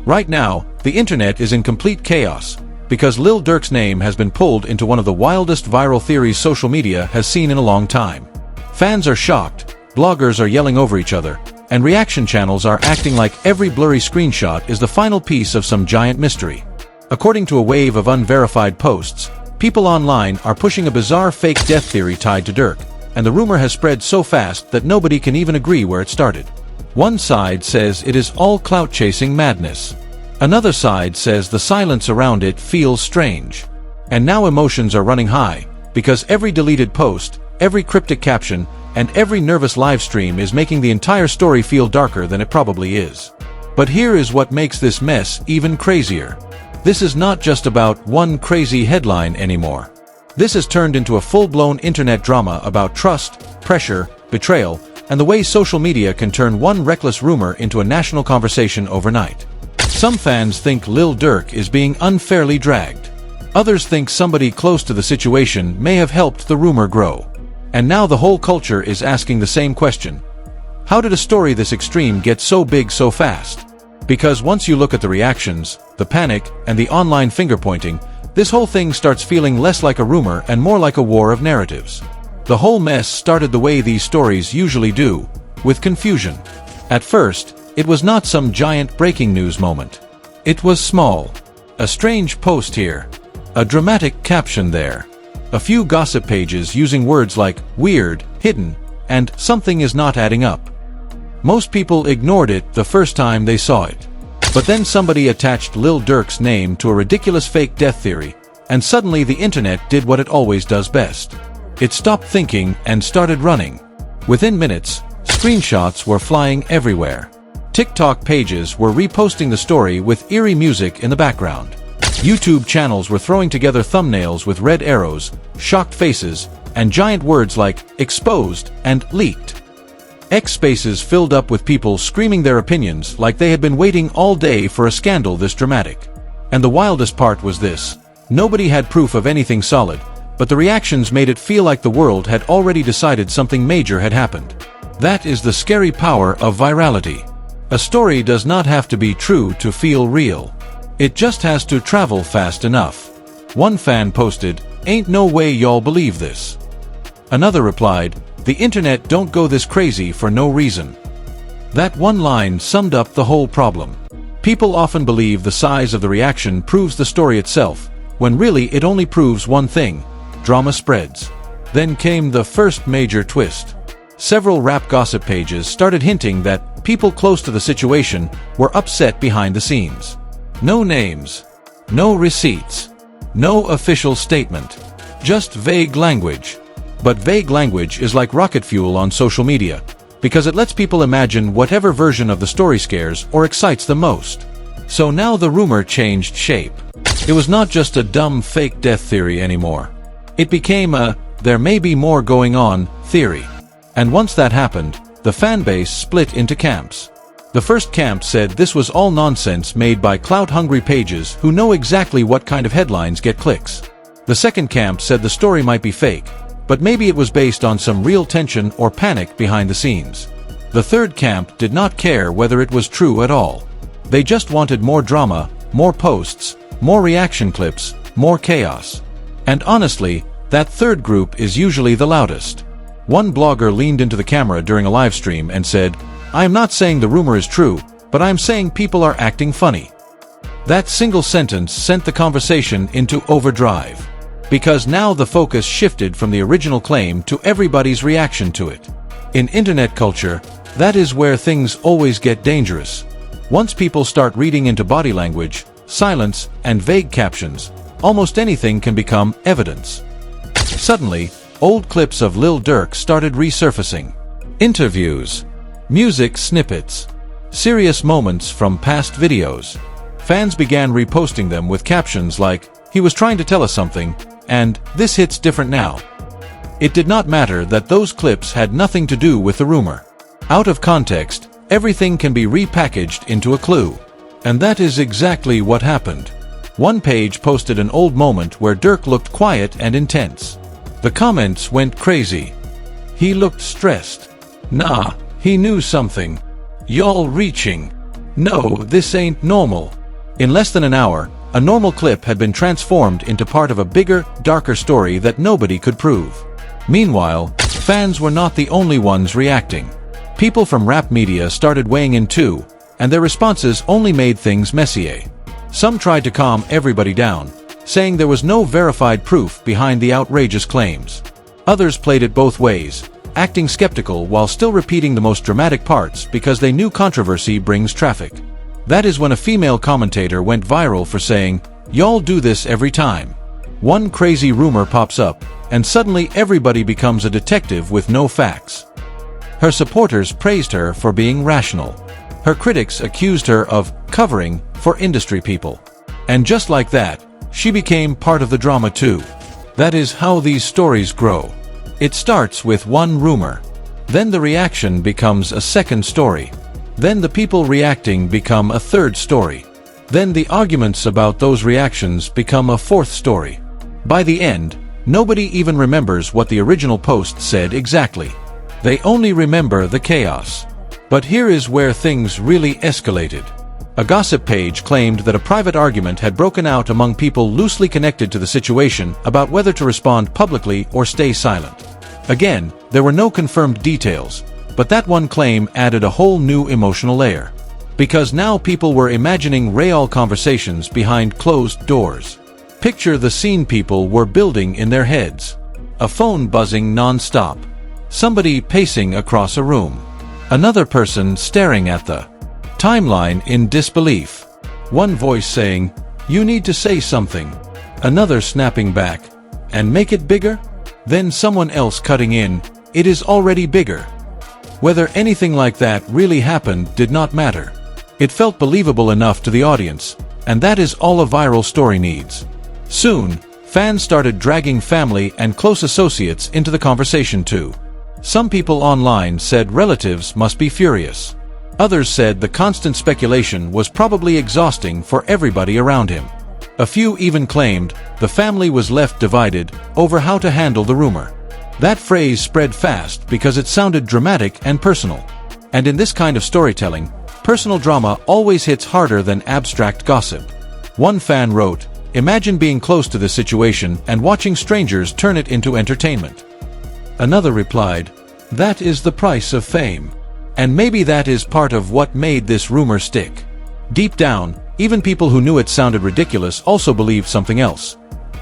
Right now, the internet is in complete chaos, because Lil Durk's name has been pulled into one of the wildest viral theories social media has seen in a long time. Fans are shocked, bloggers are yelling over each other, and reaction channels are acting like every blurry screenshot is the final piece of some giant mystery. According to a wave of unverified posts, people online are pushing a bizarre fake death theory tied to Durk, and the rumor has spread so fast that nobody can even agree where it started. One side says it is all clout-chasing madness. Another side says the silence around it feels strange. And now emotions are running high, because every deleted post, every cryptic caption, and every nervous live stream is making the entire story feel darker than it probably is. But here is what makes this mess even crazier. This is not just about one crazy headline anymore. This has turned into a full-blown internet drama about trust, pressure, betrayal, and the way social media can turn one reckless rumor into a national conversation overnight. Some fans think Lil Durk is being unfairly dragged. Others think somebody close to the situation may have helped the rumor grow. And now the whole culture is asking the same question. How did a story this extreme get so big so fast? Because once you look at the reactions, the panic, and the online finger-pointing, this whole thing starts feeling less like a rumor and more like a war of narratives. The whole mess started the way these stories usually do, with confusion. At first, it was not some giant breaking news moment. It was small. A strange post here. A dramatic caption there. A few gossip pages using words like weird, hidden, and something is not adding up. Most people ignored it the first time they saw it. But then somebody attached Lil Durk's name to a ridiculous fake death theory, and suddenly the internet did what it always does best. It stopped thinking and started running. Within minutes, screenshots were flying everywhere. TikTok pages were reposting the story with eerie music in the background. YouTube channels were throwing together thumbnails with red arrows, shocked faces, and giant words like exposed and leaked. X spaces filled up with people screaming their opinions like they had been waiting all day for a scandal this dramatic. And the wildest part was this. Nobody had proof of anything solid, but the reactions made it feel like the world had already decided something major had happened. That is the scary power of virality. A story does not have to be true to feel real. It just has to travel fast enough. One fan posted, "Ain't no way y'all believe this." Another replied, "The internet don't go this crazy for no reason." That one line summed up the whole problem. People often believe the size of the reaction proves the story itself, when really it only proves one thing: drama spreads. Then came the first major twist. Several rap gossip pages started hinting that people close to the situation were upset behind the scenes. No names, no receipts, no official statement, just vague language. But vague language is like rocket fuel on social media, because it lets people imagine whatever version of the story scares or excites them most. So now the rumor changed shape. It was not just a dumb fake death theory anymore. It became a "there may be more going on" theory. And once that happened, the fanbase split into camps. The first camp said this was all nonsense made by clout-hungry pages who know exactly what kind of headlines get clicks. The second camp said the story might be fake, but maybe it was based on some real tension or panic behind the scenes. The third camp did not care whether it was true at all. They just wanted more drama, more posts, more reaction clips, more chaos. And honestly, that third group is usually the loudest. One blogger leaned into the camera during a live stream and said, "I am not saying the rumor is true, but I am saying people are acting funny." That single sentence sent the conversation into overdrive. Because now the focus shifted from the original claim to everybody's reaction to it. In internet culture, that is where things always get dangerous. Once people start reading into body language, silence, and vague captions, almost anything can become evidence. Suddenly, old clips of Lil Durk started resurfacing. Interviews, music snippets, serious moments from past videos. Fans began reposting them with captions like, "He was trying to tell us something," and "This hits different now." It did not matter that those clips had nothing to do with the rumor. Out of context, everything can be repackaged into a clue. And that is exactly what happened. One page posted an old moment where Durk looked quiet and intense. The comments went crazy. "He looked stressed." "Nah, he knew something." "Y'all reaching." "No, this ain't normal." In less than an hour, a normal clip had been transformed into part of a bigger, darker story that nobody could prove. Meanwhile, fans were not the only ones reacting. People from rap media started weighing in too, and their responses only made things messier. Some tried to calm everybody down, saying there was no verified proof behind the outrageous claims. Others played it both ways, acting skeptical while still repeating the most dramatic parts because they knew controversy brings traffic. That is when a female commentator went viral for saying, "Y'all do this every time." One crazy rumor pops up, and suddenly everybody becomes a detective with no facts. Her supporters praised her for being rational. Her critics accused her of covering for industry people. And just like that, she became part of the drama too. That is how these stories grow. It starts with one rumor. Then the reaction becomes a second story. Then the people reacting become a third story. Then the arguments about those reactions become a fourth story. By the end, nobody even remembers what the original post said exactly. They only remember the chaos. But here is where things really escalated. A gossip page claimed that a private argument had broken out among people loosely connected to the situation about whether to respond publicly or stay silent. Again, there were no confirmed details, but that one claim added a whole new emotional layer. Because now people were imagining real conversations behind closed doors. Picture the scene people were building in their heads. A phone buzzing non-stop. Somebody pacing across a room. Another person staring at the timeline in disbelief. One voice saying, "You need to say something." Another snapping back, "And make it bigger?" Then someone else cutting in, "It is already bigger." Whether anything like that really happened did not matter. It felt believable enough to the audience, and that is all a viral story needs. Soon, fans started dragging family and close associates into the conversation too. Some people online said relatives must be furious. Others said the constant speculation was probably exhausting for everybody around him. A few even claimed the family was left divided over how to handle the rumor. That phrase spread fast because it sounded dramatic and personal. And in this kind of storytelling, personal drama always hits harder than abstract gossip. One fan wrote, "Imagine being close to this situation and watching strangers turn it into entertainment." Another replied, "That is the price of fame." And maybe that is part of what made this rumor stick. Deep down, even people who knew it sounded ridiculous also believed something else.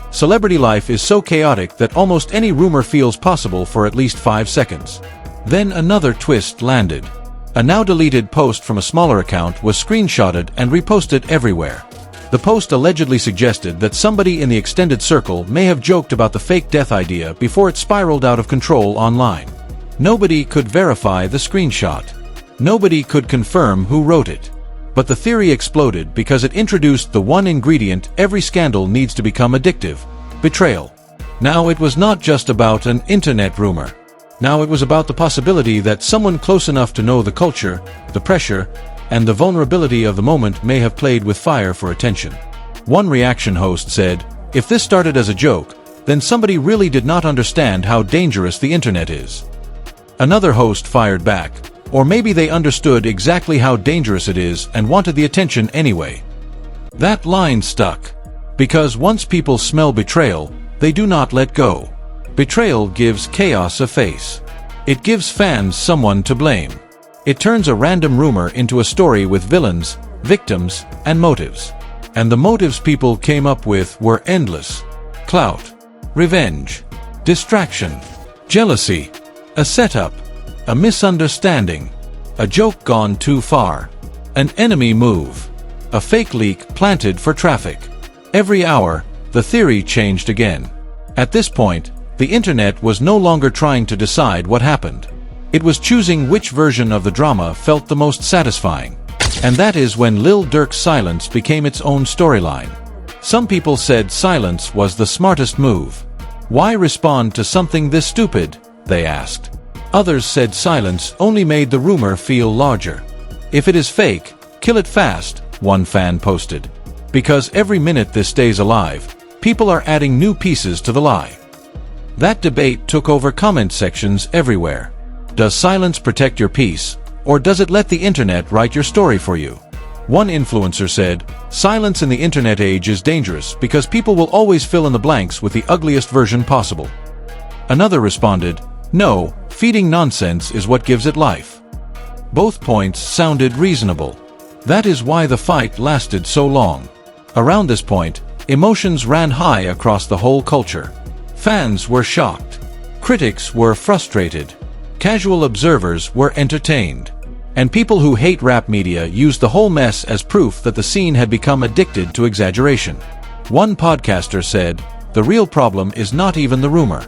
Celebrity life is so chaotic that almost any rumor feels possible for at least 5 seconds. Then another twist landed. A now-deleted post from a smaller account was screenshotted and reposted everywhere. The post allegedly suggested that somebody in the extended circle may have joked about the fake death idea before it spiraled out of control online. Nobody could verify the screenshot. Nobody could confirm who wrote it. But the theory exploded because it introduced the one ingredient every scandal needs to become addictive: betrayal. Now it was not just about an internet rumor. Now it was about the possibility that someone close enough to know the culture, the pressure, and the vulnerability of the moment may have played with fire for attention. One reaction host said, "If this started as a joke, then somebody really did not understand how dangerous the internet is." Another host fired back, "Or maybe they understood exactly how dangerous it is and wanted the attention anyway." That line stuck. Because once people smell betrayal, they do not let go. Betrayal gives chaos a face. It gives fans someone to blame. It turns a random rumor into a story with villains, victims, and motives. And the motives people came up with were endless. Clout, revenge, distraction, jealousy, a setup, a misunderstanding, a joke gone too far, an enemy move, a fake leak planted for traffic. Every hour, the theory changed again. At this point, the internet was no longer trying to decide what happened. It was choosing which version of the drama felt the most satisfying. And that is when Lil Durk's silence became its own storyline. Some people said silence was the smartest move. Why respond to something this stupid? They asked. Others said silence only made the rumor feel larger. If it is fake, kill it fast, one fan posted. Because every minute this stays alive, people are adding new pieces to the lie. That debate took over comment sections everywhere. Does silence protect your peace, or does it let the internet write your story for you? One influencer said, "Silence in the internet age is dangerous because people will always fill in the blanks with the ugliest version possible." Another responded, "No, feeding nonsense is what gives it life." Both points sounded reasonable. That is why the fight lasted so long. Around this point, emotions ran high across the whole culture. Fans were shocked. Critics were frustrated. Casual observers were entertained. And people who hate rap media used the whole mess as proof that the scene had become addicted to exaggeration. One podcaster said, "The real problem is not even the rumor.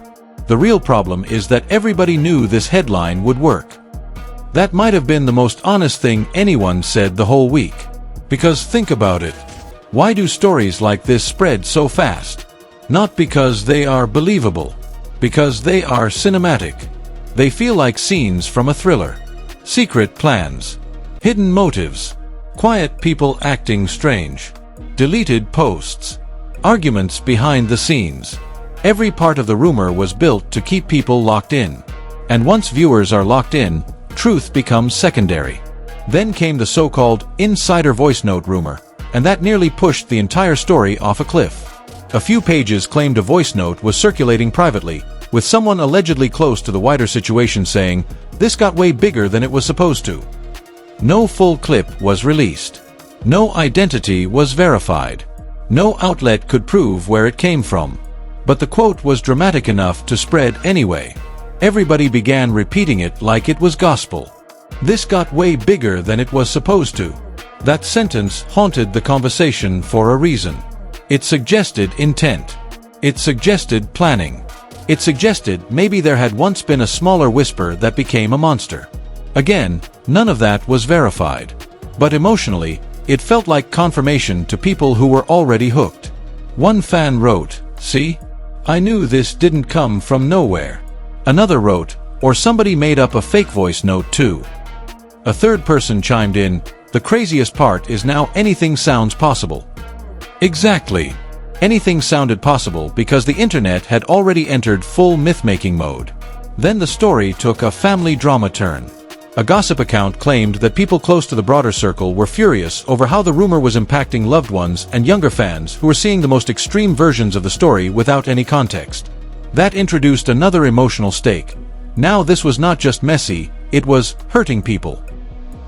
The real problem is that everybody knew this headline would work." That might have been the most honest thing anyone said the whole week. Because think about it. Why do stories like this spread so fast? Not because they are believable. Because they are cinematic. They feel like scenes from a thriller. Secret plans. Hidden motives. Quiet people acting strange. Deleted posts. Arguments behind the scenes. Every part of the rumor was built to keep people locked in. And once viewers are locked in, truth becomes secondary. Then came the so-called insider voice note rumor, and that nearly pushed the entire story off a cliff. A few pages claimed a voice note was circulating privately, with someone allegedly close to the wider situation saying, "This got way bigger than it was supposed to." No full clip was released. No identity was verified. No outlet could prove where it came from. But the quote was dramatic enough to spread anyway. Everybody began repeating it like it was gospel. "This got way bigger than it was supposed to." That sentence haunted the conversation for a reason. It suggested intent. It suggested planning. It suggested maybe there had once been a smaller whisper that became a monster. Again, none of that was verified. But emotionally, it felt like confirmation to people who were already hooked. One fan wrote, "See? I knew this didn't come from nowhere." Another wrote, "Or somebody made up a fake voice note too." A third person chimed in, "The craziest part is now anything sounds possible." Exactly. Anything sounded possible because the internet had already entered full myth-making mode. Then the story took a family drama turn. A gossip account claimed that people close to the broader circle were furious over how the rumor was impacting loved ones and younger fans who were seeing the most extreme versions of the story without any context. That introduced another emotional stake. Now this was not just messy, it was hurting people.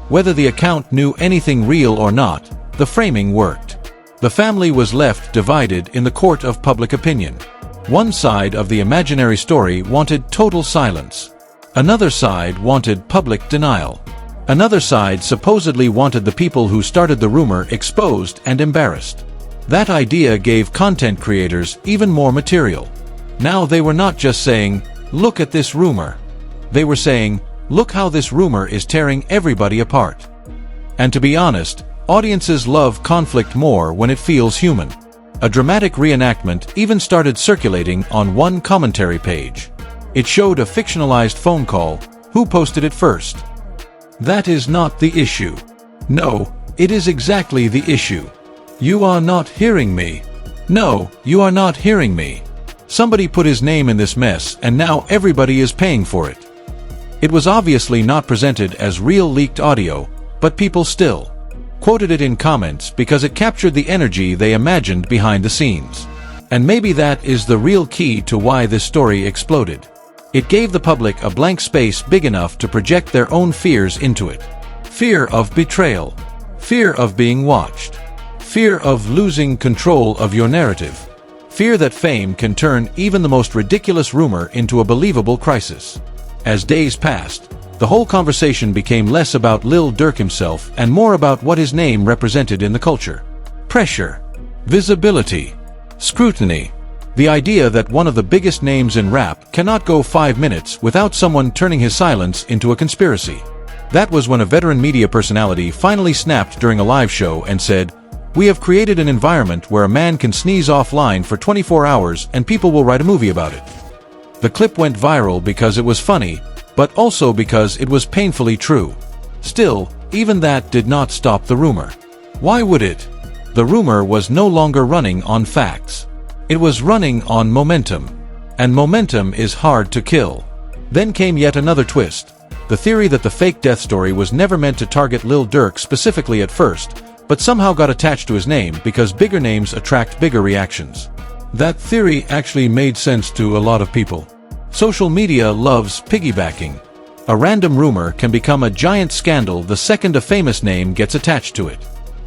Whether the account knew anything real or not, the framing worked. The family was left divided in the court of public opinion. One side of the imaginary story wanted total silence. Another side wanted public denial. Another side supposedly wanted the people who started the rumor exposed and embarrassed. That idea gave content creators even more material. Now they were not just saying, "Look at this rumor." They were saying, "Look how this rumor is tearing everybody apart." And to be honest, audiences love conflict more when it feels human. A dramatic reenactment even started circulating on one commentary page. It showed a fictionalized phone call. Who posted it first? That is not the issue. No, it is exactly the issue. You are not hearing me. No, you are not hearing me. Somebody put his name in this mess and now everybody is paying for it. It was obviously not presented as real leaked audio, but people still quoted it in comments because it captured the energy they imagined behind the scenes. And maybe that is the real key to why this story exploded. It gave the public a blank space big enough to project their own fears into it. Fear of betrayal. Fear of being watched. Fear of losing control of your narrative. Fear that fame can turn even the most ridiculous rumor into a believable crisis. As days passed, the whole conversation became less about Lil Durk himself and more about what his name represented in the culture. Pressure. Visibility. Scrutiny. The idea that one of the biggest names in rap cannot go 5 minutes without someone turning his silence into a conspiracy. That was when a veteran media personality finally snapped during a live show and said, "We have created an environment where a man can sneeze offline for 24 hours and people will write a movie about it." The clip went viral because it was funny, but also because it was painfully true. Still, even that did not stop the rumor. Why would it? The rumor was no longer running on facts. It was running on momentum. And momentum is hard to kill. Then came yet another twist. The theory that the fake death story was never meant to target Lil Durk specifically at first, but somehow got attached to his name because bigger names attract bigger reactions. That theory actually made sense to a lot of people. Social media loves piggybacking. A random rumor can become a giant scandal the second a famous name gets attached to it.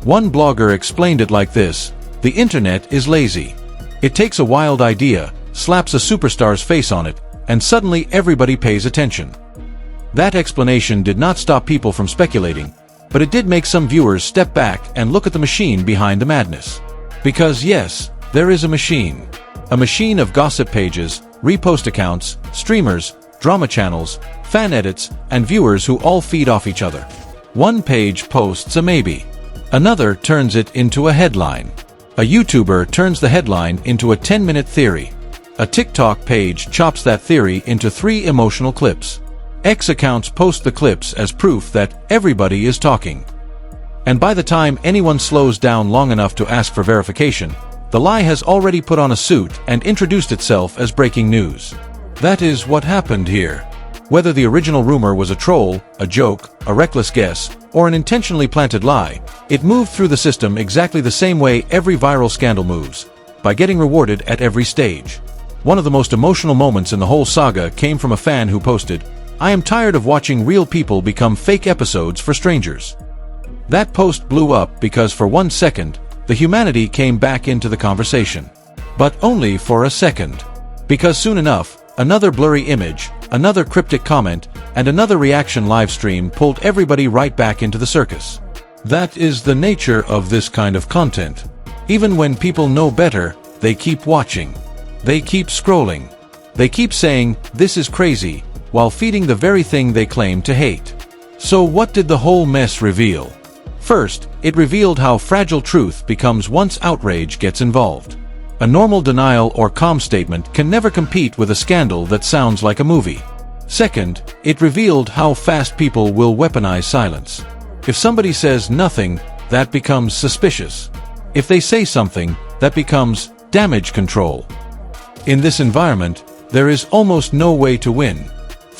One blogger explained it like this: the internet is lazy. It takes a wild idea, slaps a superstar's face on it, and suddenly everybody pays attention. That explanation did not stop people from speculating, but it did make some viewers step back and look at the machine behind the madness. Because yes, there is a machine. A machine of gossip pages, repost accounts, streamers, drama channels, fan edits, and viewers who all feed off each other. One page posts a maybe. Another turns it into a headline. A YouTuber turns the headline into a 10-minute theory. A TikTok page chops that theory into 3 emotional clips. X accounts post the clips as proof that everybody is talking. And by the time anyone slows down long enough to ask for verification, the lie has already put on a suit and introduced itself as breaking news. That is what happened here. Whether the original rumor was a troll, a joke, a reckless guess, or an intentionally planted lie, it moved through the system exactly the same way every viral scandal moves, by getting rewarded at every stage. One of the most emotional moments in the whole saga came from a fan who posted, "I am tired of watching real people become fake episodes for strangers." That post blew up because for 1 second, the humanity came back into the conversation. But only for a second. Because soon enough, another blurry image, another cryptic comment, and another reaction livestream pulled everybody right back into the circus. That is the nature of this kind of content. Even when people know better, they keep watching. They keep scrolling. They keep saying, "This is crazy," while feeding the very thing they claim to hate. So what did the whole mess reveal? First, it revealed how fragile truth becomes once outrage gets involved. A normal denial or calm statement can never compete with a scandal that sounds like a movie. Second, it revealed how fast people will weaponize silence. If somebody says nothing, that becomes suspicious. If they say something, that becomes damage control. In this environment, there is almost no way to win.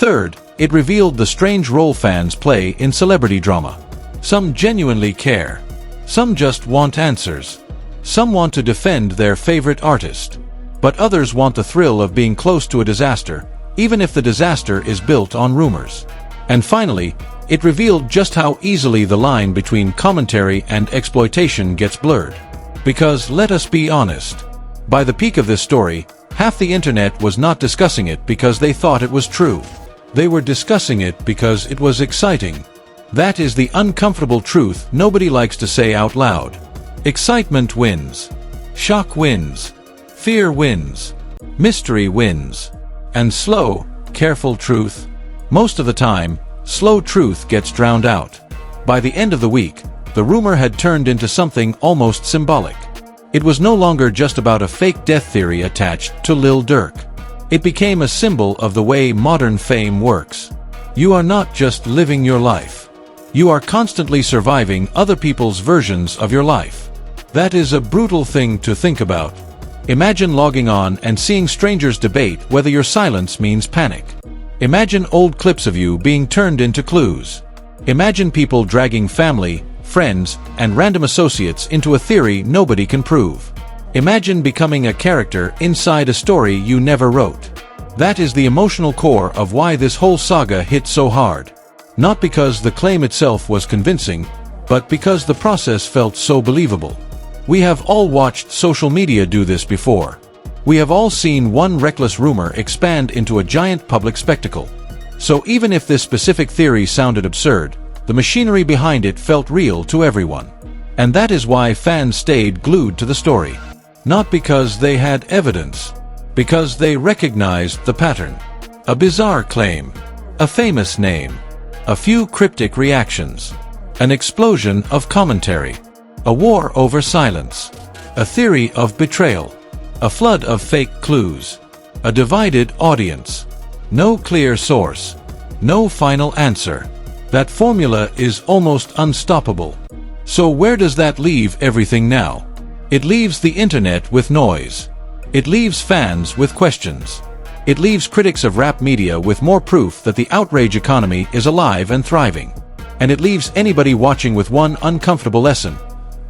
Third, it revealed the strange role fans play in celebrity drama. Some genuinely care. Some just want answers. Some want to defend their favorite artist. But others want the thrill of being close to a disaster, even if the disaster is built on rumors. And finally, it revealed just how easily the line between commentary and exploitation gets blurred. Because let us be honest, by the peak of this story, half the internet was not discussing it because they thought it was true. They were discussing it because it was exciting. That is the uncomfortable truth nobody likes to say out loud. Excitement wins. Shock wins. Fear wins. Mystery wins. And slow, careful truth? Most of the time, slow truth gets drowned out. By the end of the week, the rumor had turned into something almost symbolic. It was no longer just about a fake death theory attached to Lil Durk. It became a symbol of the way modern fame works. You are not just living your life. You are constantly surviving other people's versions of your life. That is a brutal thing to think about. Imagine logging on and seeing strangers debate whether your silence means panic. Imagine old clips of you being turned into clues. Imagine people dragging family, friends, and random associates into a theory nobody can prove. Imagine becoming a character inside a story you never wrote. That is the emotional core of why this whole saga hit so hard. Not because the claim itself was convincing, but because the process felt so believable. We have all watched social media do this before. We have all seen one reckless rumor expand into a giant public spectacle. So even if this specific theory sounded absurd, the machinery behind it felt real to everyone. And that is why fans stayed glued to the story. Not because they had evidence, because they recognized the pattern. A bizarre claim, a famous name, a few cryptic reactions, an explosion of commentary, a war over silence, a theory of betrayal, a flood of fake clues, a divided audience, no clear source, no final answer. That formula is almost unstoppable. So where does that leave everything now? It leaves the internet with noise. It leaves fans with questions. It leaves critics of rap media with more proof that the outrage economy is alive and thriving. And it leaves anybody watching with one uncomfortable lesson.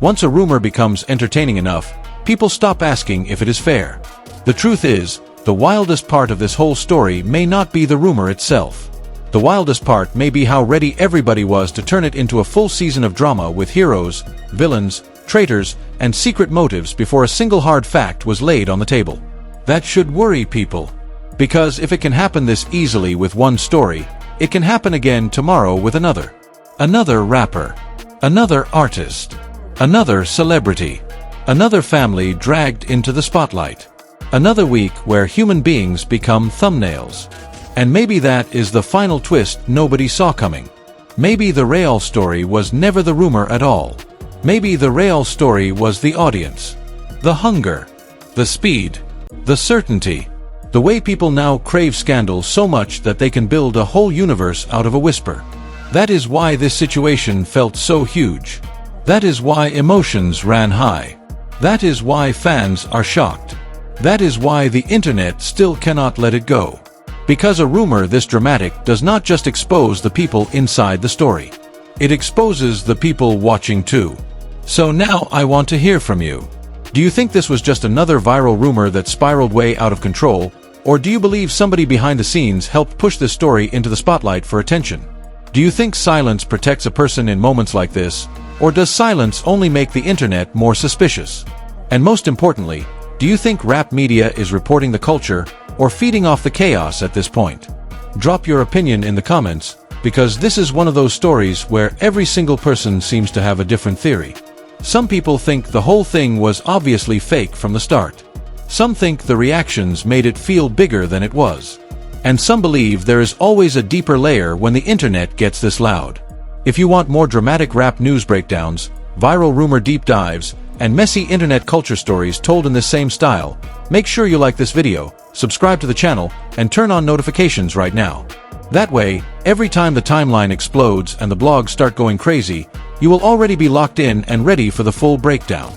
Once a rumor becomes entertaining enough, people stop asking if it is fair. The truth is, the wildest part of this whole story may not be the rumor itself. The wildest part may be how ready everybody was to turn it into a full season of drama with heroes, villains, traitors, and secret motives before a single hard fact was laid on the table. That should worry people. Because if it can happen this easily with one story, it can happen again tomorrow with another. Another rapper. Another artist. Another celebrity. Another family dragged into the spotlight. Another week where human beings become thumbnails. And maybe that is the final twist nobody saw coming. Maybe the real story was never the rumor at all. Maybe the real story was the audience. The hunger. The speed. The certainty. The way people now crave scandal so much that they can build a whole universe out of a whisper. That is why this situation felt so huge. That is why emotions ran high. That is why fans are shocked. That is why the internet still cannot let it go. Because a rumor this dramatic does not just expose the people inside the story. It exposes the people watching too. So now I want to hear from you. Do you think this was just another viral rumor that spiraled way out of control, or do you believe somebody behind the scenes helped push this story into the spotlight for attention? Do you think silence protects a person in moments like this, or does silence only make the internet more suspicious? And most importantly, do you think rap media is reporting the culture or feeding off the chaos at this point? Drop your opinion in the comments, because this is one of those stories where every single person seems to have a different theory. Some people think the whole thing was obviously fake from the start. Some think the reactions made it feel bigger than it was. And some believe there is always a deeper layer when the internet gets this loud. If you want more dramatic rap news breakdowns, viral rumor deep dives, and messy internet culture stories told in this same style, make sure you like this video, subscribe to the channel, and turn on notifications right now. That way, every time the timeline explodes and the blogs start going crazy, you will already be locked in and ready for the full breakdown.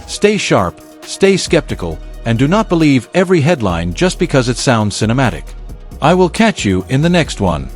Stay sharp, stay skeptical, and do not believe every headline just because it sounds cinematic. I will catch you in the next one.